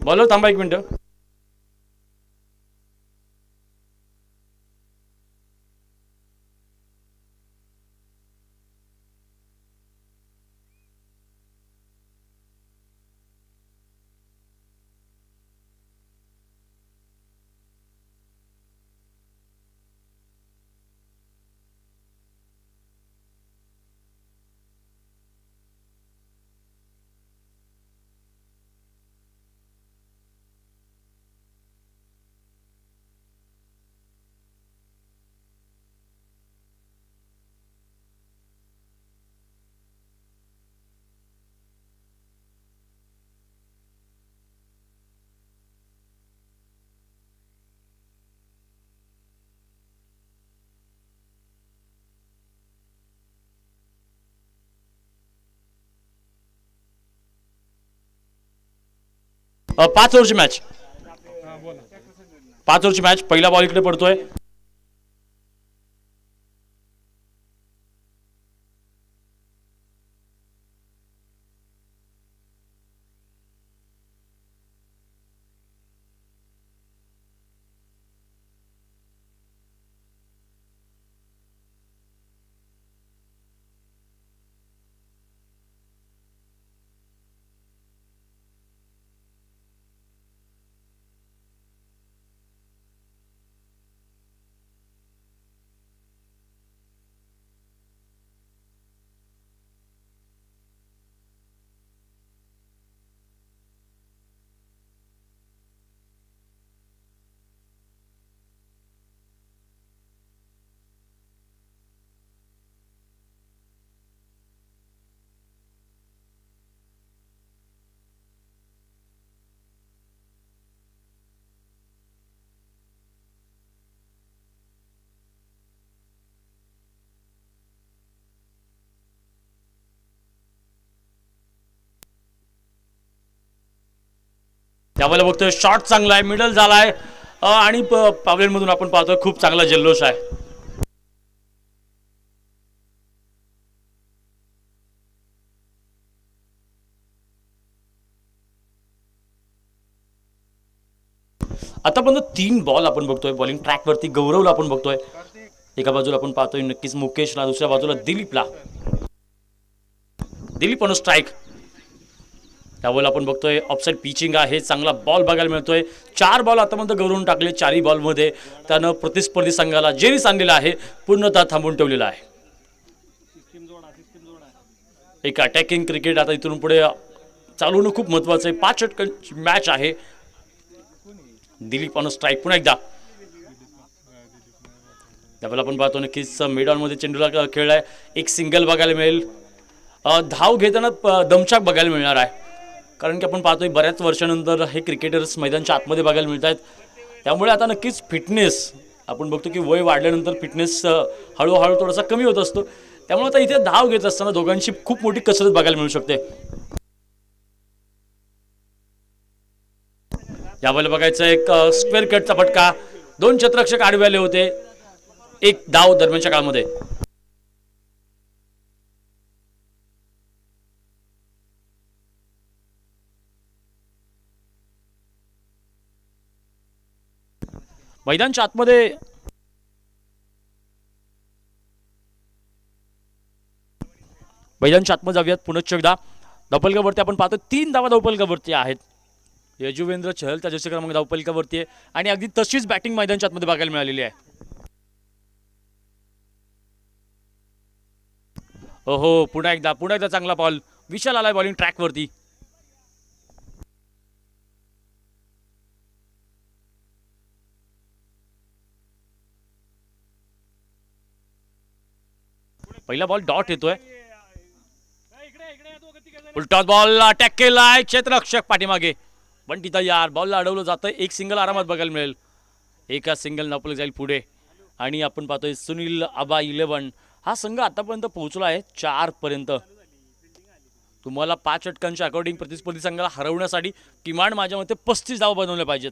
Bowler थांबा 1 minute. पाच ओव्हरची match. 5 ओव्हरची match. पहिला बॉल इकडे पडतोय. त्यावेळेला बघतोय शॉट चांगला आहे, मिडल झालाय आणि पावलेमधून आपण पाहतोय खूप चांगला जल्लोष आहे. आतापर्यंत 3 बॉल आपण बघतोय बॉलिंग ट्रॅक वरती. गौरवला आपण बघतोय एका बाजूला, आपण पाहतोय नक्कीच मुकेशला, दुसऱ्या बाजूला दिलीपला. Dilip on strike. त्यावेळेला आपण बघतोय ऑफसाईड पिचिंग आहे, चांगला बॉल बघायला मिळतोय. 4 बॉल आतापर्यंत गौरवून टाकले. 4ही बॉलमध्ये त्यानं प्रतिस्पर्धी संघाला जेरीस आणलेला आहे, पूर्णतः थांबवून ठेवलेला आहे. एक अटॅकिंग क्रिकेट आता इथून पुढे चालू होणं खूप महत्त्वाचं आहे. 5 षटकांची मॅच आहे. दिलीप ऑन स्ट्राईक पुन्हा एकदा. त्यावेळेला आपण पाहतो नक्कीच मिड ऑनमध्ये चेंडूला खेळलाय. एक सिंगल बघायला मिळेल. धाव घेताना दमछाक बघायला मिळणार आहे, कारण की आपण पाहतोय बऱ्याच वर्षानंतर हे क्रिकेटर्स मैदानाच्या आतमध्ये बघायला मिळत आहेत. त्यामुळे आता नक्कीच फिटनेस आपण बघतो की वय वाढल्यानंतर फिटनेस हळूहळू थोडासा कमी होत असतो. त्यामुळे आता इथे धाव घेत असताना दोघांची खूप मोठी कसरत बघायला मिळू शकते. यावेळेला बघायचं एक स्क्वेअर कटचा फटका. 2 क्षेत्ररक्षक आडवे आले होते. 1 धाव दरम्यानच्या काळामध्ये. मैदानच्या आतमध्ये जाऊयात पुनश्च एकदा. धावपलकावरती आपण पाहतो 3 धावा धावपलकावरती आहेत. यजुवेंद्र चहल त्या जर्सी क्रमांक धावपलकावरती आहे आणि अगदी तशीच बॅटिंग मैदानच्या आतमध्ये बघायला मिळालेली आहे. ओहो, पुन्हा एकदा चांगला बॉल. विशाल आलाय बॉलिंग ट्रॅकवरती. पहिला बॉल डॉट येतोय. उलटा बॉल अटॅक केलाय, क्षेत्ररक्षक पाठीमागे, पण तिथं यार बॉलला अडवलं जातं. एक सिंगल आरामात बघायला मिळेल. एका सिंगल नापलं जाईल पुढे. आणि आपण पाहतोय सुनील आबा 11 हा संघ आतापर्यंत पोहोचला आहे 4 पर्यंत. तुम्हाला 5 षटकांच्या अकॉर्डिंग प्रतिस्पर्धी संघाला हरवण्यासाठी किमान माझ्या मते 35 धावा बनवल्या पाहिजेत.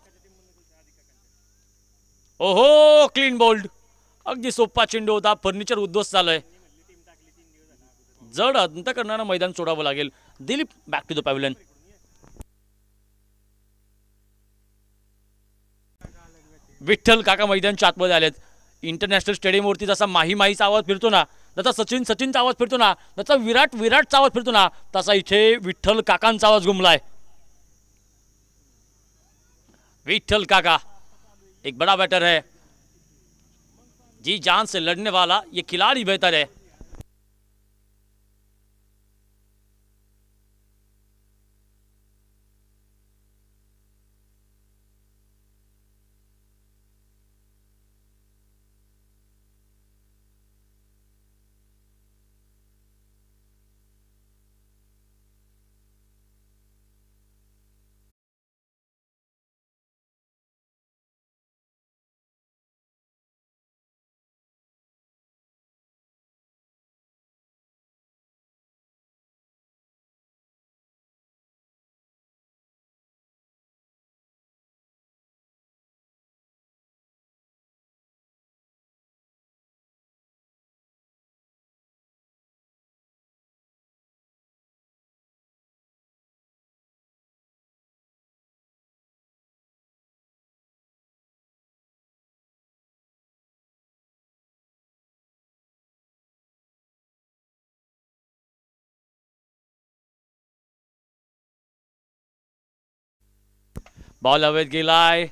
ओहो, क्लीन बोल्ड. अगदी सोपा चेंडू होता. फर्निचर उद्ध्वस्त झालंय. जड अंत करणारा मैदान सोडावं लागेल. Dilip back to the pavilion. Vitthal काका मैदानच्या आतमध्ये आलेत. इंटरनॅशनल स्टेडियमवरती जसा माही माहीचा आवाज फिरतो ना, जसा सचिनचा आवाज फिरतो ना, जसा विराटचा आवाज फिरतो ना, तसा इथे विठ्ठल काकांचा आवाज घुमलाय. विठ्ठल काका एक बड़ा बैटर है, जी जान से लड़ने वाला ये खिलाड़ी बेहतर है. बॉल हवेत गेलाय. या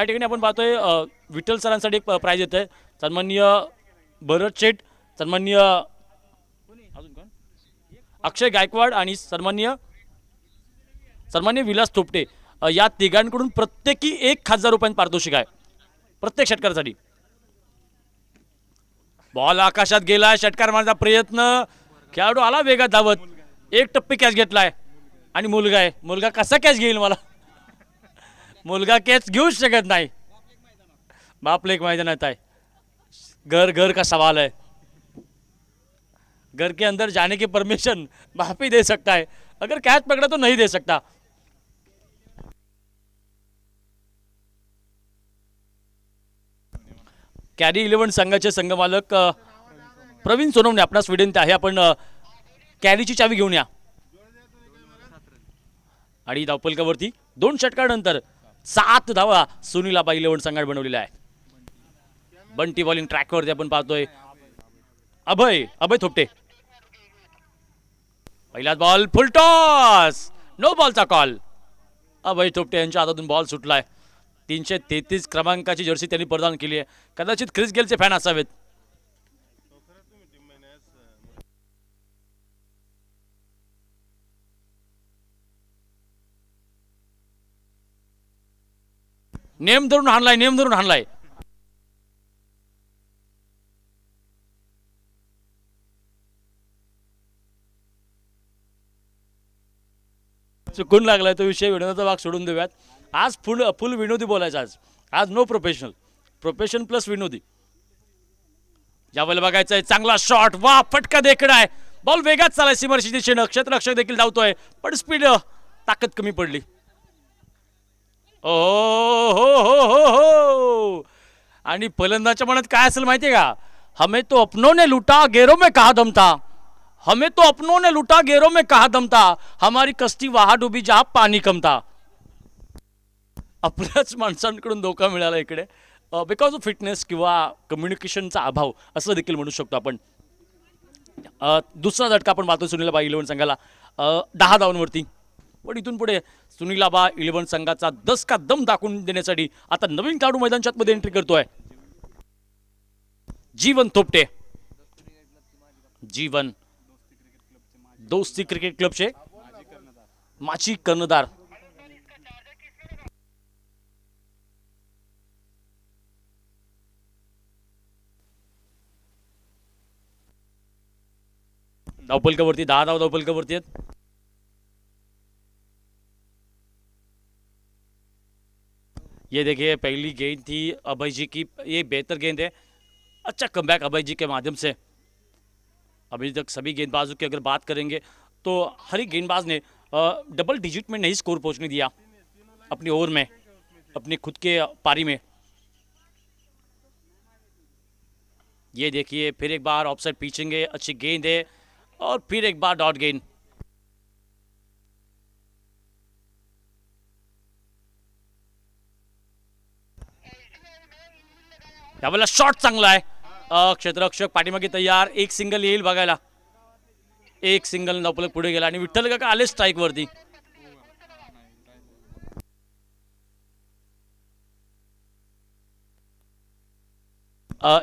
ठिकाणी आपण पाहतोय विठ्ठल सरांसाठी एक प्राइज येत आहे. सन्माननीय भरत शेठ, सन्माननीय अक्षय गायकवाड आणि सन्माननीय विलास थोपटे या तिघांकडून प्रत्येकी 1000 रुपयांचं पारितोषिक आहे प्रत्येक षटकारासाठी. बॉल आकाशात गेलाय, षटकार मारण्याचा प्रयत्न, खेळाडू आला वेगात धावत, एक टप्पी कॅच घेतलाय आणि मुलगा आहे. मुलगा कसा कॅच घेईल? मला मुलगा कॅच घेऊच शकत नाही. बापले एक मैदानात आहे. घर का सवाल है. घर के अंदर जाने की परमिशन बाप ही दे सकता है, अगर कैच पकड़ा तो नहीं दे सकता. कॅरी 11 संघाचे संघमालक प्रवीण सोनवणे आपणास विनंती आहे, आपण कॅरीची चावी घेऊन या. आणि धावपलकावरती 2 षटकानंतर 7 धावा सुनील आबा 11 संघाने बनवलेला आहे. बंटी बॉलिंग ट्रॅकवरती आपण पाहतोय अभय थोपटे. पहिलाच बॉल फुल टॉस, नो बॉलचा कॉल. अभय थोपटे यांच्या हातातून बॉल सुटलाय. 333 क्रमांकाची जर्सी त्यांनी प्रदान केली आहे. कदाचित ख्रिस गेलचे फॅन असावेत. नेम धरून हाणलाय. चुकून लागलाय तो विषय, विनोदाचा भाग सोडून देऊयात. आज फुल विनोदी बोलायचं. आज नो प्रोफेशन प्लस विनोदी. यावेळेला बघायचं आहे चांगला शॉट, वा फटका देखणा आहे. बॉल वेगात चालाय सीमारेषे दिशेने. क्षेत्ररक्षक देखील धावतोय पण स्पीड ताकद कमी पडली. हो. आणि फलंदाच्या मनात काय असेल माहितीये का? हमें तो अपनों ने लूटा, गेरों में कहा दम था. हमारी कश्ती वहां डुबी जहां पाणी कम था. आपल्याच माणसांकडून धोका मिळाला इकडे बिकॉज ऑफ फिटनेस किंवा कम्युनिकेशनचा अभाव असं देखील म्हणू शकतो आपण. दुसरा झटका आपण पाहतो सुनील आबा 11 संघाला 10 धावांवरती. पण इथून पुढे सुनील आबा 11 संघाचा दसका दम दाखवून देण्यासाठी आता नवीन खेळाडू मैदानाच्या आतमध्ये एंट्री करतोय. जीवन थोपटे. जीवन दोस्ती क्रिकेट क्लबचे माजी कर्णधार. धावपलकावरती 10 धाव धावपलकावरती आहेत. ये देखिए पहली गेंद थी अभय जी की, ये बेहतर गेंद है. अच्छा कमबैक अभय जी के माध्यम से. अभी तक सभी गेंदबाजों की अगर बात करेंगे तो हर एक गेंदबाज ने डबल डिजिट में नहीं स्कोर पहुंचने दिया. अपनी ओवर में, अपनी खुद के पारी में। ये देखिए फिर एक बार ऑफसाइड पीछेंगे, अच्छी गेंद है और फिर एक बार डॉट गेंद। यावेळेला शॉट चांगला आहे, क्षेत्ररक्षक पाठीमागे तयार, एक सिंगल येईल बघायला, एक सिंगल धावफलक पुढे गेला आणि विठ्ठल काका आले स्ट्राईक वरती।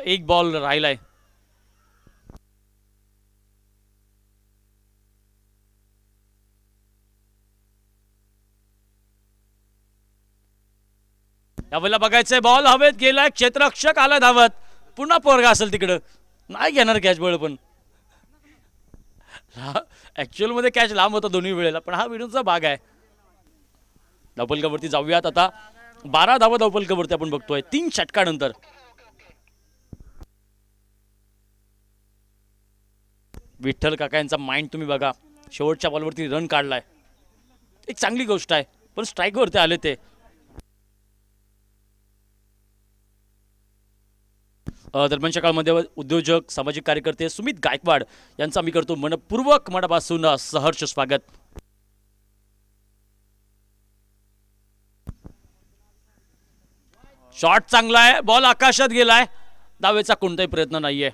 एक बॉल राहिलाय। यावेळेला बघायचंय, बॉल हवेत गेलाय, क्षेत्ररक्षक आला धावत, पुन्हा पोरगा असेल तिकडं, नाही घेणार कॅच बॉल, पण ऍक्च्युअल मध्ये कॅच लांब होता दोन्ही वेळेला, पण हा विनोदचा भाग आहे। धावफलकावरती जाऊयात आता, 12 धावा धावफलकावरती आपण बघतोय 3 षटकानंतर। विठ्ठल काका यांचा माइंड तुम्ही बघा, शेवटच्या बॉलवरती रन काढलाय, एक चांगली गोष्ट आहे, पण स्ट्राईकवरती आले ते। दरम्यानच्या काळामध्ये उद्योजक सामाजिक कार्यकर्ते सुमित गायकवाड यांचा आम्ही करतो मनपूर्वक मनापासून सहर्ष स्वागत। शॉट चांगला आहे, बॉल आकाशात गेलाय, धावेचा कोणताही प्रयत्न नाहीये।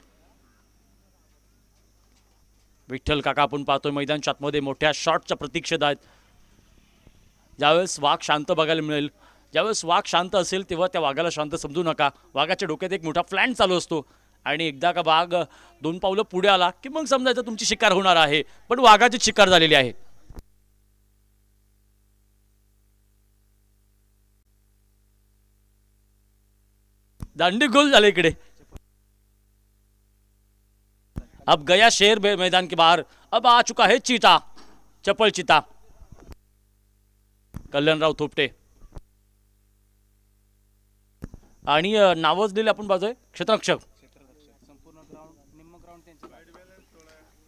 विठ्ठल काका आपण पाहतोय मैदानच्या आतमध्ये मोठ्या शॉटच्या प्रतीक्षेत आहेत। ज्यावेळेस वाघ शांत बघायला मिळेल, ज्यावेळेस वाघ शांत असेल तेव्हा त्या वाघाला शांत समजू नका। वाघाच्या डोक्यात एक मोठा प्लॅन चालू असतो आणि एकदा का वाघ 2 पावलं पुढे आला की मग समजायचं तुमची शिकार होणार आहे, पण वाघाची शिकार झालेली आहे। दांडी गोल झाले इकडे। अब गया शेर मैदान के बाहर, अब आ चुका है चीता, चपल चीता, कल्याणराव थोपटे आणि नावाजलेले आपण पाहतोय क्षेत्ररक्षक,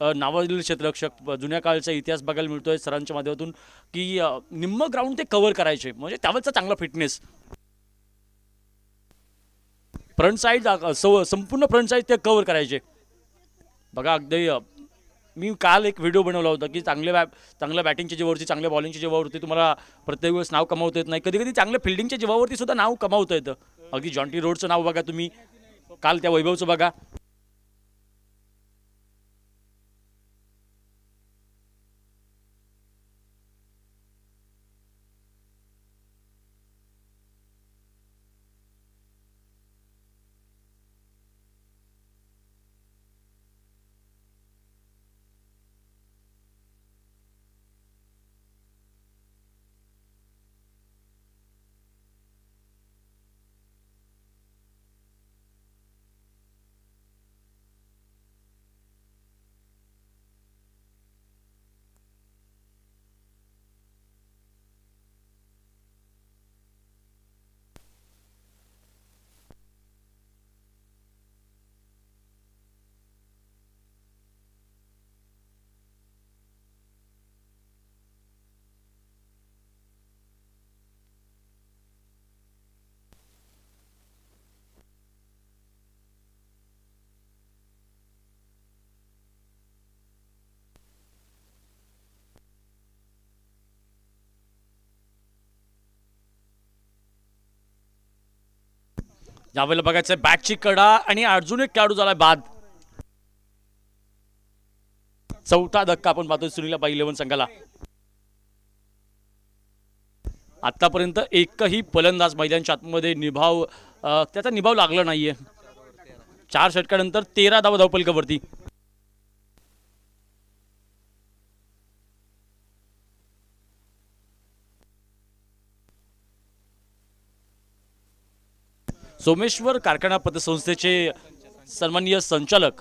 नावाजलेले क्षेत्ररक्षक। जुन्या काळचा इतिहास बघायला मिळतोय सरांच्या माध्यमातून की निम्म ग्राउंड ते कव्हर करायचे, म्हणजे त्यावेळेचा चांगला फिटनेस, फ्रंट साइड संपूर्ण फ्रंट साइड ते कव्हर करायचे बघा। अगदी मी काल एक व्हिडिओ बनवला होता की चांगल्या बॅटिंगच्या जीवावरती, चांगल्या बॉलिंगच्या जीवावरती तुम्हाला प्रत्येक वेळेस नाव कमावता येत नाही, कधी कधी चांगल्या फिल्डिंगच्या जीवावरती सुद्धा नाव कमावता येतं। अगदी जॉन्टी रोडचं नाव बघा तुम्ही, काल त्या वैभवचं बघा। यावेळेला बघायचंय बॅटची कडा आणि अजून एक खेळाडू झालाय बाद। चौथा धक्का आपण पाहतोय सुनील बाई 11 संघाला। आतापर्यंत एकही फलंदाज मैदानाच्या आतमध्ये त्याचा निभाव लागला नाहीये। 4 षटकानंतर 13 धावा धावफलकावरती। सोमेश्वर कारखाना पतसंस्थेचे सन्माननीय संचालक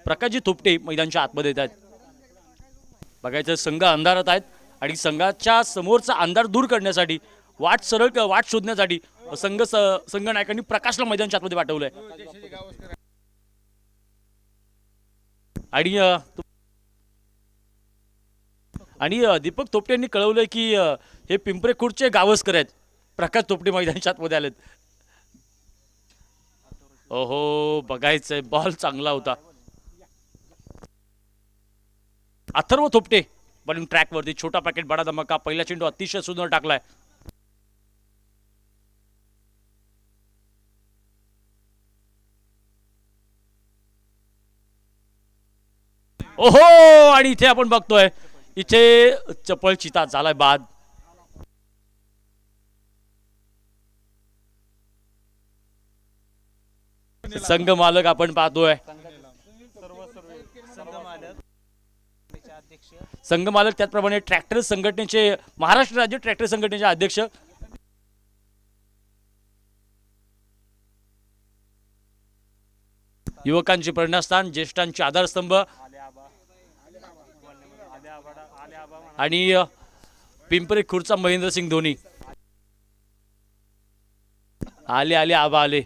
प्रकाशजी थोपटे मैदानाच्या आतमध्ये येत आहेत। बघायचं संघ अंधारात आहेत आणि संघाच्या समोरचा अंधार दूर करण्यासाठी वाट शोधण्यासाठी संघ नायकांनी प्रकाशला मैदानाच्या आतमध्ये पाठवलंय। आणि दीपक थोपटे यांनी कळवलंय की हे पिंपरे खुर्दचे गावस्कर आहेत. प्रकाश तोपटे मैदानाच्या आतमध्ये आलेत. ओहो बघायचंय, बॉल चांगला होता. अथर्व थोपटे बॉलिंग ट्रॅक वरती, छोटा पॅकेट बडा धमाका. पहिला चेंडू अतिशय सुंदर टाकलाय. ओहो आणि इथे आपण बघतोय इथे चपळ चिता झालाय बाद. संघ मालक आपण पाहतोय, संघ मालक त्याचप्रमाणे ट्रॅक्टर संघटनेचे, महाराष्ट्र राज्य ट्रॅक्टर संघटनेचे अध्यक्ष युवकांचे प्रेरणास्थान, ज्येष्ठांचे आधारस्तंभ आणि पिंपरी खुर्दचा महेंद्रसिंग धोनी. आले आले आबा आले.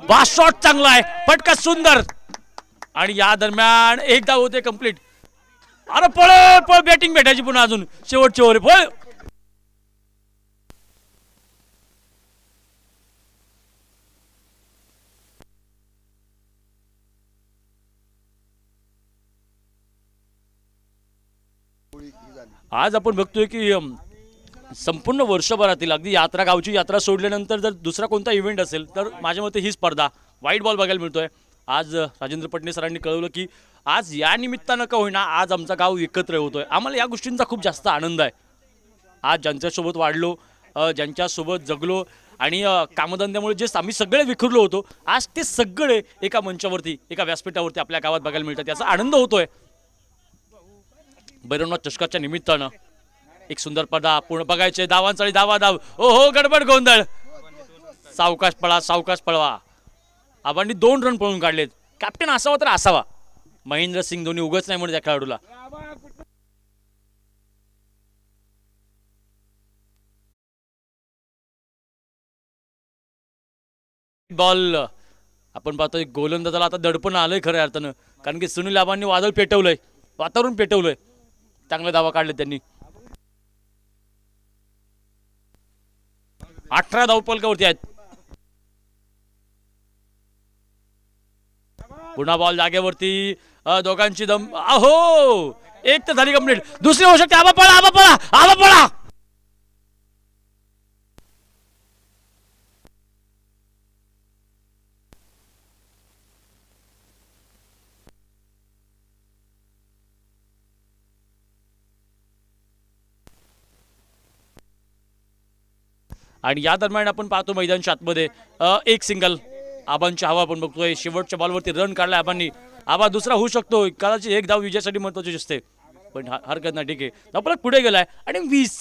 पास शॉट चांगला आहे, फटका सुंदर. आणि या दरम्यान एक धाव होते कंप्लीट. अरे पळ पळ, बॅटिंग भेटायची पुन्हा अजून शेवटचे ओव्हर. पळ. आज आपण बघतोय की संपूर्ण वर्षभरातील अगदी यात्रा, गावची यात्रा सोडल्यानंतर जर दुसरा कोणता इव्हेंट असेल तर माझ्या मते ही स्पर्धा व्हाईट बॉल बघायला मिळतोय. आज राजेंद्र पटणे सरांनी कळवलं की आज या निमित्तानं का होईना आज आमचा गाव एकत्र होतोय. आम्हाला या गोष्टींचा खूप जास्त आनंद आहे. आज ज्यांच्यासोबत वाढलो, ज्यांच्यासोबत जगलो आणि कामधंद्यामुळे जे आम्ही सगळे विखुरलो होतो, आज ते सगळे एका मंचावरती, एका व्यासपीठावरती आपल्या गावात बघायला मिळतात. याचा आनंद होतोय. भैरवनाथ चषकाच्या निमित्तानं एक सुंदर पदा पूर्ण बघायचे. धावांचा धावा धाव. ओहो गडबड गोंधळ. सावकाश पळा, सावकाश पळवा. आबांनी 2 रन पळून काढलेत. कॅप्टन असावा तर असावा. महेंद्रसिंग धोनी उगाच नाही म्हणून त्या खेळाडूला. बॉल आपण पाहतोय गोलंदाजाला आता दडपण आलंय खऱ्या अर्थानं, कारण की सुनील आबांनी वादळ पेटवलंय, वातावरण पेटवलंय. चांगले धावा काढले त्यांनी. 18 धावफलकावरती आहेत. पुन्हा बॉल जागेवरती, दोघांची दम. अहो एक तर झाली कंप्लीट, दुसरी होऊ शकते. आबा पळा, आबा पळा, आबा पळा. आणि या दरम्यान आपण पाहतो मैदानच्या आतमध्ये एक सिंगल. आबांची हवा आपण बघतोय. शेवटच्या बॉलवरती रन काढलाय आबांनी. आबा दुसरा होऊ शकतो, कदाचित एक धाव विजयासाठी महत्वाची दिसते, पण हरकत नाही. ठीक आहे, आपला पुढे गेलाय आणि 20.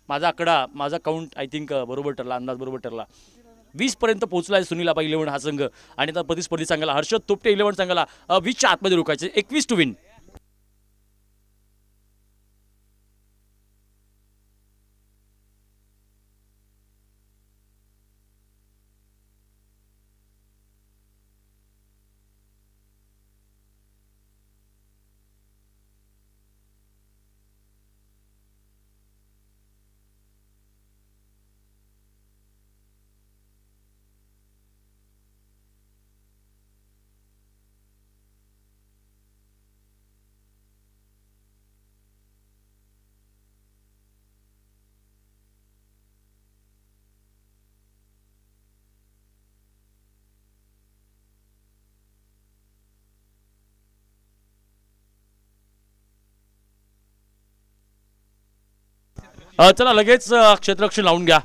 माझा आकडा, माझा काउंट आय थिंक बरोबर ठरला, अंदाज बरोबर ठरला. 20 पर्यंत पोहोचलाय सुनील आबा 11 हा संघ. आणि आता प्रतिस्पर्धी संघाला हर्षद तोपटे 11 संघाला 20च्या आतमध्ये रोखायचे. 21 टू विन. चला लगेच क्षेत्ररक्षण लावून घ्या.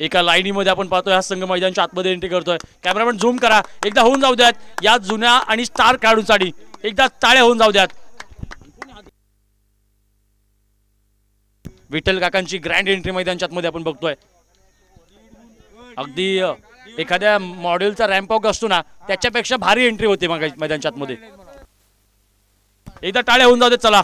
एका लाईनीमध्ये आपण पाहतोय हा संघ मैदानाच्या आतमध्ये एंट्री करतोय. कॅमेरामॅन झूम करा. एकदा होऊन जाऊ द्यात या जुन्या आणि स्टार खेळाडूंसाठी, एकदा टाळ्या होऊन जाऊ द्यात. विठ्ठल काकांची ग्रँड एंट्री मैदानाच्या आतमध्ये आपण बघतोय. अगदी एखाद्या मॉडेलचा रॅम्प वॉक असतो ना, त्याच्यापेक्षा भारी एंट्री होते मैदानाच्या आतमध्ये. एकदा टाळ्या होऊन जाऊ देत. चला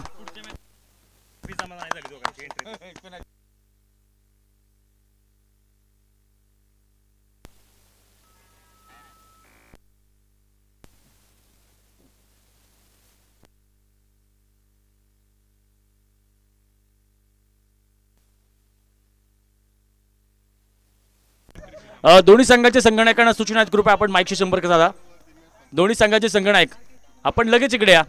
दोन्ही संघाचे संगणकांना सूचना आहेत, कृपया आपण माईकशी संपर्क साधा. दोन्ही संघाचे संगणक आपण लगेच इकडे या.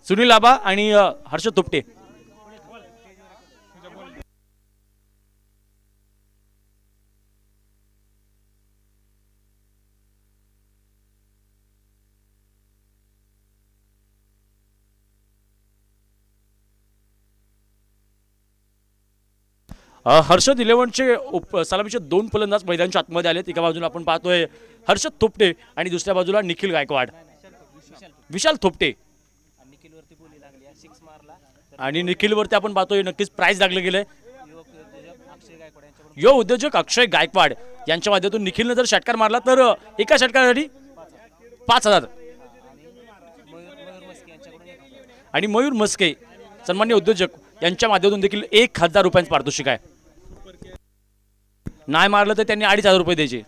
सुनील आबा आणि हर्षद तुपटे. हर्षद 11चे सलामीचे 2 फलंदाज मैदानाच्या आतमध्ये आलेत. एका बाजूला आपण पाहतोय हर्षद थोपटे आणि दुसऱ्या बाजूला निखिल गायकवाड, विशाल थोपटे. आणि निखिलवरती आपण पाहतोय नक्कीच प्राइज लागलं गेलंय. युवा उद्योजक अक्षय गायकवाड यांच्या माध्यमातून निखिलने जर षटकार मारला तर एका षटकारासाठी 5,000. आणि मयूर मस्के सन्मान्य उद्योजक यांच्या माध्यमातून देखील 1,000 रुपयांचं पारितोषिक आहे. नाही मारलं तर त्यांनी 2,500 रुपये द्यायचे.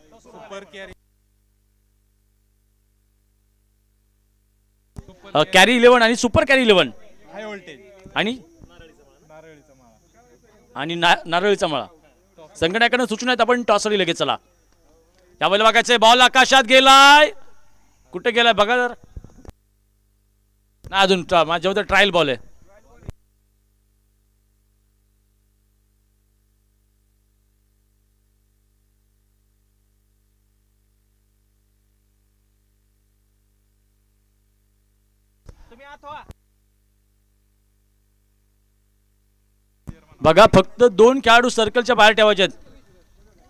कॅरी 11 आणि सुपर कॅरी 11 आणि नारळीचा माळा. संगणकानं सूचना आहेत, आपण टॉसरी लगेच चला. यावेळेला बघायचंय बॉल आकाशात गेलाय, कुठे गेलाय बघा जर. ना अजून माझ्या ट्रायल बॉल आहे. बघा फक्त 2 खेळाडू सर्कलच्या बाहेर ठेवायचे आहेत.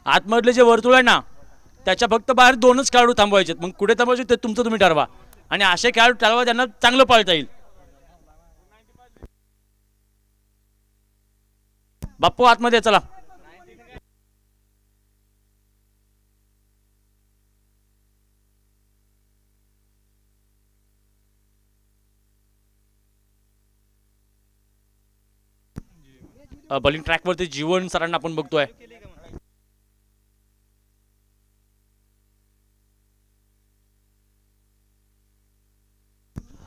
आतमधले जे वर्तुळ आहे ना त्याच्या फक्त बाहेर 2च खेळाडू थांबवायचे. मग कुठे थांबवायचे ते तुमचं तुम्ही ठरवा. आणि असे खेळाडू ठरवा त्यांना चांगलं पाळता येईल. बाप्पू आतमध्ये चला. बॉलिंग ट्रॅकवरती जीवन सरांना आपण बघतोय.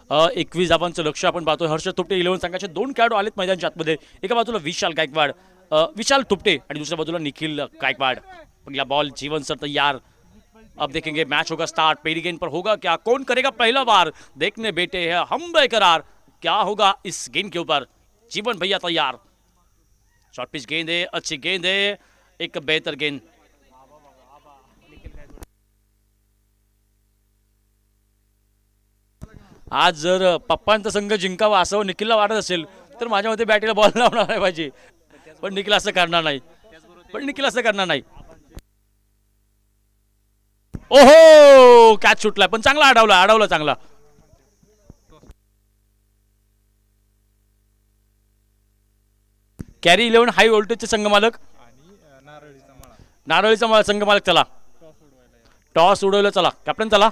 अ 21 धावांचं लक्ष आपण पाहतोय. हर्षद तुपटे 11 संघाचे 2 खेळाडू आलेत मैदानाच्या आतमध्ये. एका बाजूला विशाल गायकवाड, विशाल तुपटे आणि दुसऱ्या बाजूला निखिल गायकवाड. पहला बॉल जीवन सर तैयार. अब देखेंगे मैच होगा स्टार्ट. पहली गेंद पर होगा क्या, कौन करेगा पहला वार, देखने बेटे है हम बेकरार. क्या होगा इस गेंद के ऊपर. जीवन भैया तैयार. शॉर्ट पिच गेंद है, अच्छी गेंद है, एक बेहतर गेंद. आज जर पप्पांचा संघ जिंकावा असं निखिलला वाटत असेल तर माझ्या मते बॅटीला बॉल लावणार नाही पाहिजे. पण निखिल असं करणार नाही. ओहो कॅच सुटलाय पण चांगला अडवला चांगला. कॅरी 11 हाय व्होल्टेजचे संघमालक नारळीचा संघमालक. चला टॉस उडवलं. चला कॅप्टन चला.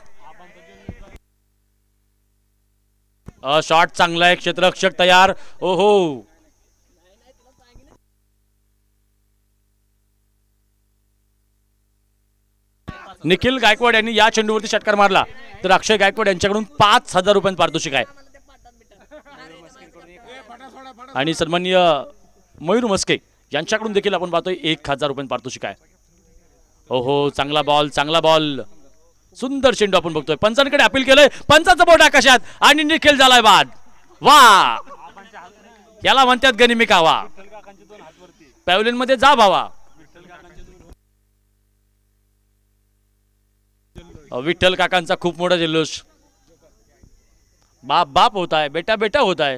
शॉट चांगला आहे. क्षेत्ररक्षक तयार. ओहो निखिल गायकवाड यांनी या चेंडूवरती षटकार मारला तर अक्षय गायकवाड यांच्याकडून 5,000 रुपयांचं पारितोषिक आहे. आणि सन्माननीय मयूर मस्के यांच्याकडून देखील आपण पाहतोय 1,000 रुपयांचं पारितोषिक आहे. ओहो चांगला बॉल. सुंदर चेंडू आपण बघतोय. पंचांकडे अपील केलंय. पंचाचं बोट आकाशात आणि निखिल झालाय बाद. वा याला म्हणतात गनिमी कावा. पॅव्हलियन मध्ये जा भावा. विठ्ठल काकांचा खूप मोठा जल्लोष. बाप होता है, बेटा होता है.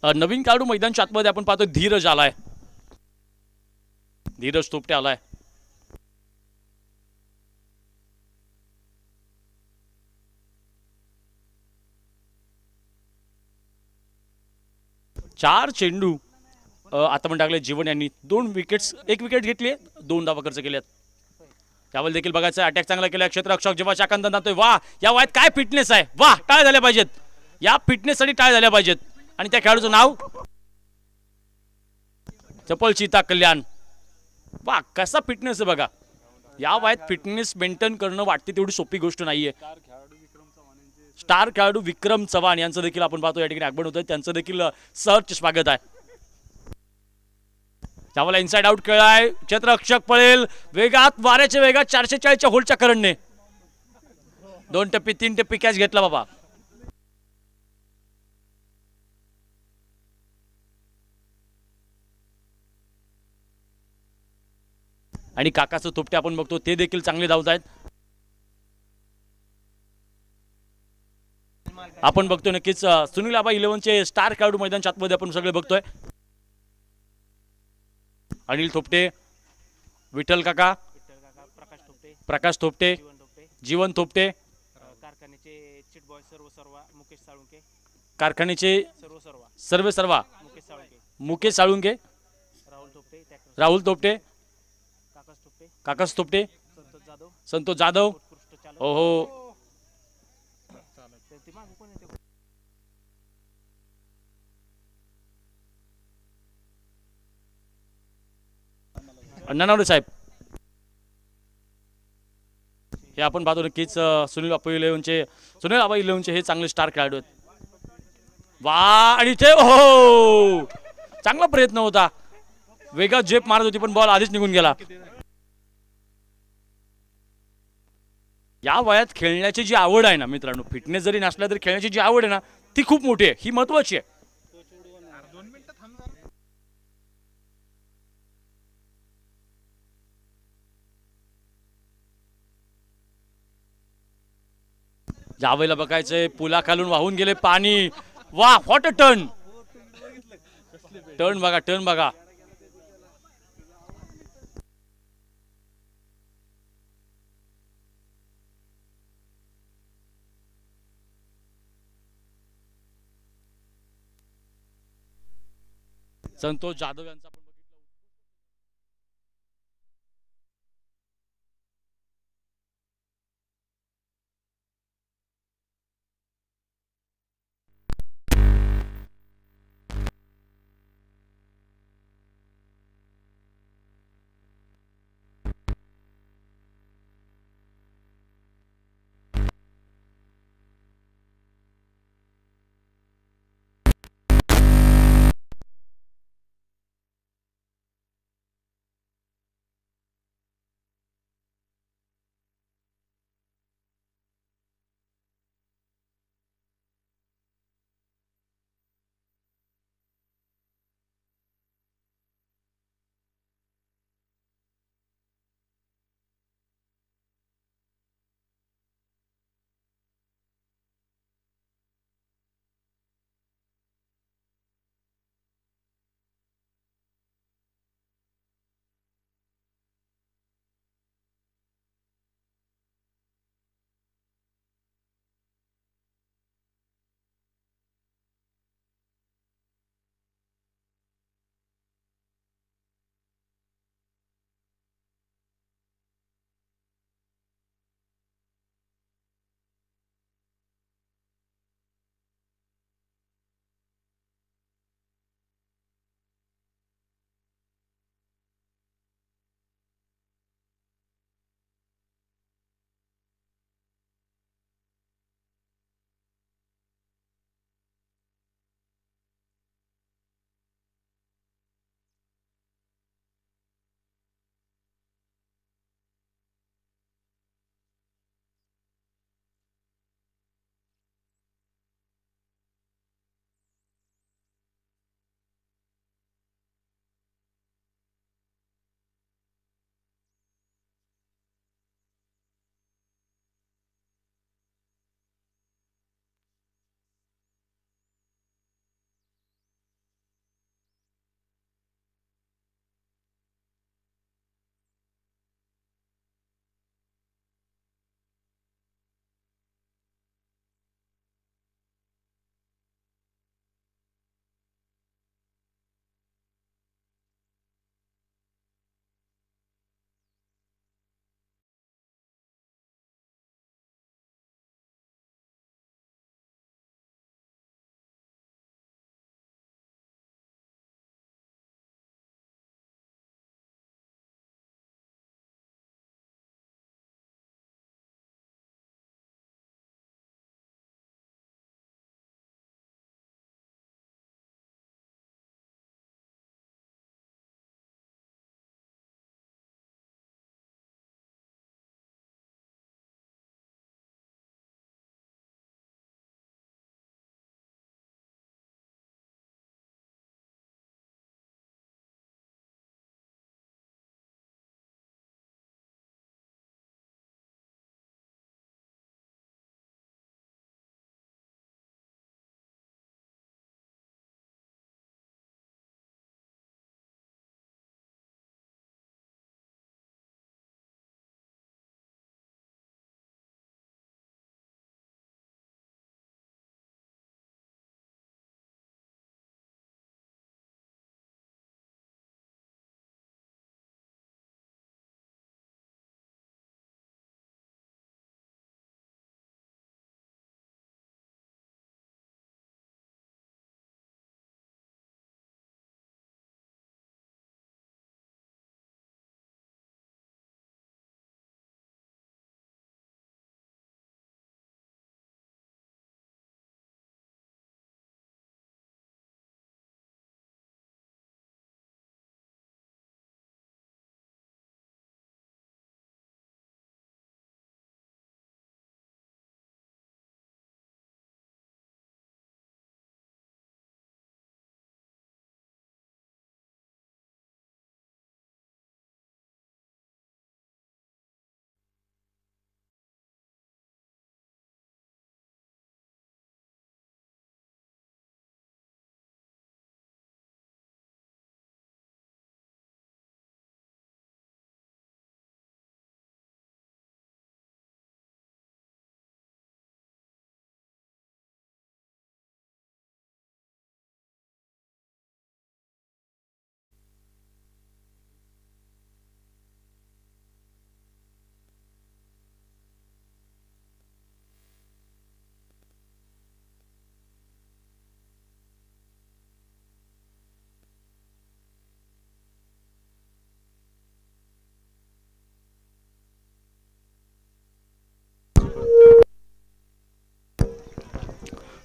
नवीन खेळाडू मैदानाच्या आतमध्ये आपण पाहतोय धीरज आलाय. धीरज तुपटे आलाय. चार चेंडू आता पण टाकले जीवन यांनी. 2 विकेट्स, 1 विकेट घेतली, 2 धावा खर्च केल्यात. त्यावेळेला देखील बघायचं अटॅक चांगला केला. क्षेत्ररक्षक जेव्हा चाकांत जातोय. वा या वयात काय फिटनेस आहे. वा टाळ झाल्या पाहिजेत. या फिटनेससाठी टाळ झाल्या पाहिजेत. आणि त्या खेळाडूचं नाव चपल चिता कल्याण. वा कसा फिटनेस आहे बघा. या वयात फिटनेस मेंटेन करणं वाटते तेवढी सोपी गोष्ट नाहीये. स्टार खेळाडू विक्रम चव्हाण यांचं देखील आपण पाहतो या ठिकाणी आगमन होतंय, त्यांचं देखील सहर्ष स्वागत आहे. त्यावेळेला इनसाइड आउट खेळाय, क्षेत्ररक्षक पळेल वेगात, वाऱ्याच्या वेगात 440च्या होल्डच्या करंटने 2 टप्पी 3 टप्पी कॅच घेतला बाबा. आणि काकाचं थोपटे आपण बघतो ते देखील चांगले धावत आहेत. आपण बघतोय नक्कीच सुनील आबा 11चे स्टार खेळाडू मैदानच्या आतमध्ये आपण सगळे बघतोय. अनिल थोपटे, विठ्ठल काका, प्रकाश थोपटे, जीवन थोपटे, कारखान्याचे सर्व मुकेश साळुंके, राहुल थोपटे, काकास थोपटे, संतोष जाधव. हो अण्णानावरे साहेब, हे आपण पाहतो नक्कीच सुनील आबा 11चे हे चांगले स्टार खेळाडू आहेत. वा आणि इथे हो चांगला प्रयत्न होता, वेगात झेप मारत होती पण बॉल आधीच निघून गेला. या वयात खेळण्याची जी आवड आहे ना मित्रांनो, फिटनेस जरी नसला तरी खेळण्याची जी आवड आहे ना ती खूप मोठी आहे, ही महत्वाची आहे. जावेला बघायचंय, पुला खालून वाहून गेले पाणी. वा व्हॉट अ टर्न, टर्न बघा. संतोष जाधव यांचा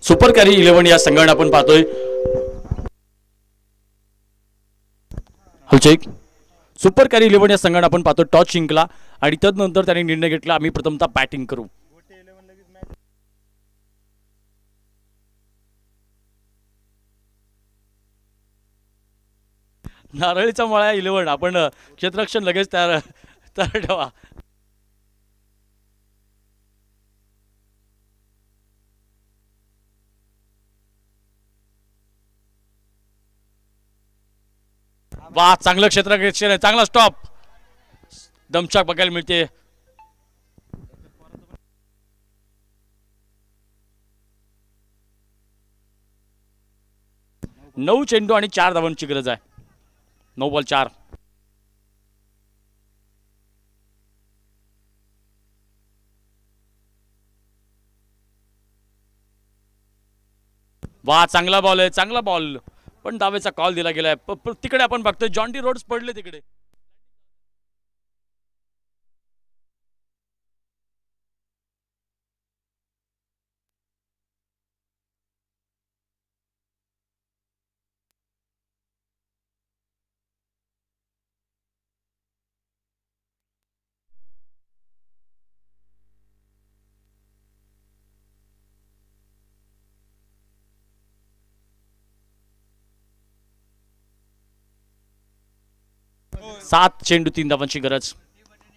सुपर कॅरी 11 या संघाने आपण पाहतोय हलचेक सुपर कॅरी 11 या संघाने आपण पाहतो टॉस जिंकला आणि त्यानंतर त्यांनी निर्णय घेतला आम्ही प्रथमतः बॅटिंग करू. नारळीचा मळा 11 आपण क्षेत्ररक्षण लगेच तयार ठेवा. वा चांगलं क्षेत्ररक्षण आहे, चांगला स्टॉप दमछाक बघायला मिळते. नऊ चेंडू आणि 4 धावांची गरज आहे. 9 बॉल 4. वा चांगला बॉल आहे, चांगला बॉल पण दावेचा कॉल दिला गेलाय. तिकडे आपण बघतोय जॉन्टी रोड्स पडले तिकडे. सात चेंडू 3 धावांची गरज.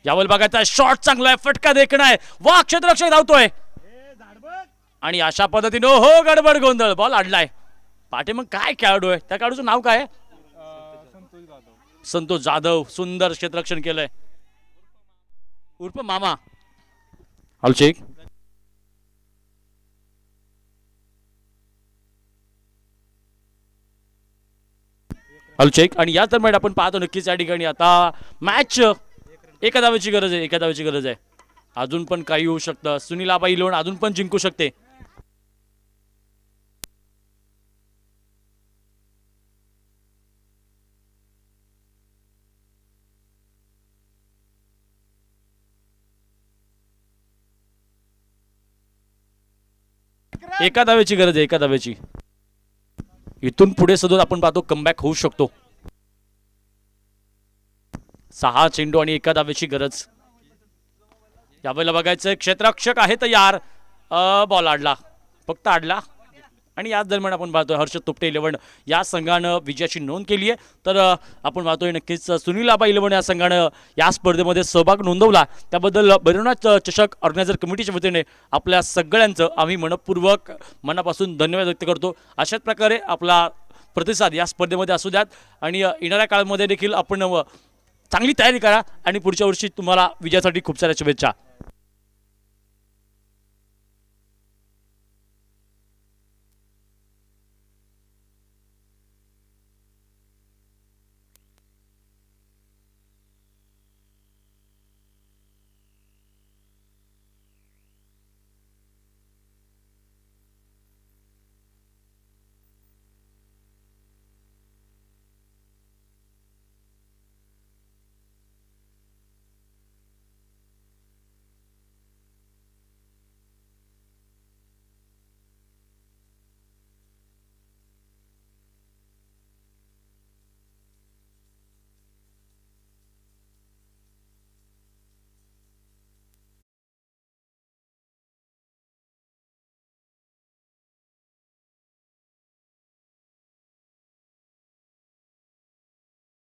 यावर बघायचा शॉट चांगला आहे, फटका देखणा आहे. वा क्षेत्ररक्षक धावतोय आणि अशा पद्धतीने हो गडबड गोंधळ बॉल अडलाय. पाटे मग काय खेळाडू आहे, त्या खेळाडूचं नाव काय आहे? संतोष जाधव. सुंदर क्षेत्ररक्षण केलंय उर्फ मामा. हलचेक हलचेक आणि या दरम्यान आपण पाहतो नक्कीच या ठिकाणी आता मॅच एका धावेची गरज आहे, एका धावेची गरज आहे. अजून पण काही होऊ शकतं. सुनील आबा 11 अजून पण जिंकू शकते. एका धावेची गरज आहे, एका धावेची. इथून पुढे सदोद आपण पाहतो कमबॅक होऊ शकतो. 6 चेंडू आणि एका धावेची गरज. यावेळेला बघायचं क्षेत्ररक्षक आहे तयार. बॉल आडला, फक्त आडला. आणि याच दरम्यान आपण पाहतोय हर्षद तुपटे 11 या संघानं विजयाची नोंद केली आहे. तर आपण पाहतोय नक्कीच सुनील आबा 11 या संघानं या स्पर्धेमध्ये सहभाग नोंदवला. त्याबद्दल भैरवनाथ चषक ऑर्गनायझर कमिटीच्या वतीने आपल्या सगळ्यांचं आम्ही मनपूर्वक मनापासून धन्यवाद व्यक्त करतो. अशाच प्रकारे आपला प्रतिसाद या स्पर्धेमध्ये असू द्यात आणि येणाऱ्या काळामध्ये देखील आपण चांगली तयारी करा आणि पुढच्या वर्षी तुम्हाला विजयासाठी खूप साऱ्या शुभेच्छा.